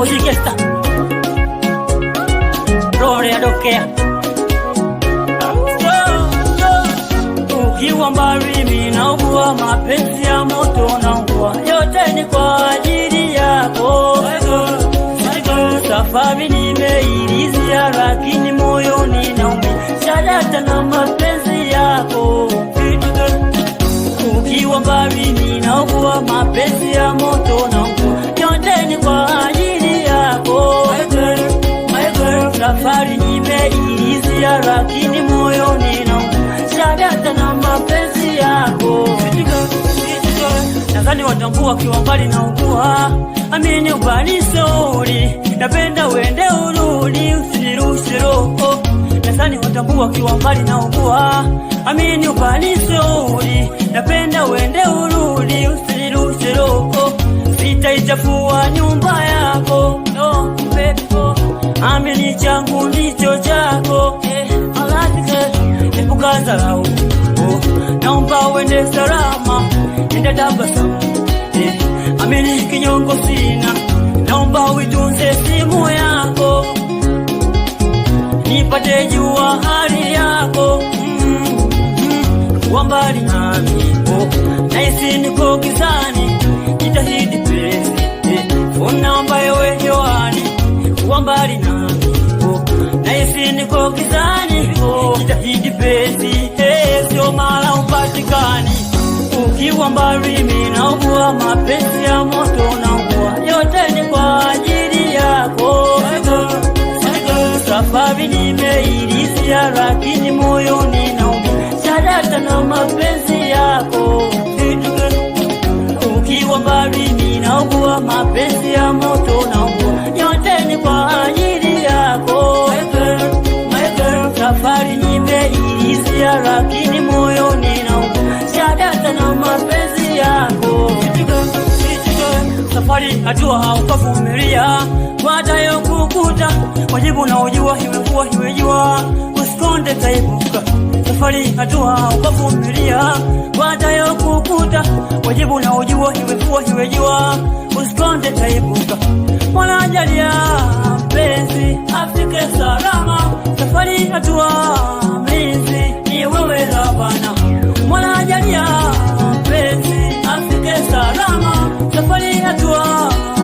Ojigesta Rore adokea ukiwa mbali mimi naugua mapenzi ya moto naugua yote ni kwa ajili yako. Safari nimeilizia lakini moyoni naumia shadata na mapenzi yako. Ukiwa mbali mimi naugua mapenzi ya moto naugua yote ni kwa ajili yako. Safari nimeilizia lakini moyoni naumia shadata na mapenzi yako. Nadhani watambua kiwa mbali na ugua amini ubanisori napenda uende urudi usinirushe roho. Nadhani watambua kiwa mbali na ugua amini ubanisori napenda uende urudi usinirushe roho. Sitaichafua nyumba yako no pepo amini changu ndicho chako. Epuka dharau naomba uende salama nenda tabasamu amini kinyongo sina naomba uitunze simu yako nipate jua hali yako. Kuwa mbali nami nahisi niko gizani jitahidi penzi phone namba yewe hewani. Kuwa mbali nami nahisi niko gizani jitahidi penzi sio mara upatikani. Ukiwa mbali mimi naugua mapenzi ya moto naugua yote ni kwa ajili yako. Safari nimeilizia lakini moyoni naumia shadata na mapenzi yako. Ukiwa mbali mimi naugua mapenzi ya moto naugua yote ni kwa ajili yako. Safari nimeilizia lakini moyoni naumia shadata na mapenzi yako. Safari hatua haukavumilia watayo kukuta wajibu na ujua hiwekuwa hiwejua usikonde taibuka. Safari hatua haukavumilia watayo kukuta wajibu na ujua hiwekuwa hiwejua usikonde taibuka. Mola jalia mpenzi afike salama safari hatua mlinzi ni wewe Rabbana. Mola jalia mpenzi afike salama safari hatua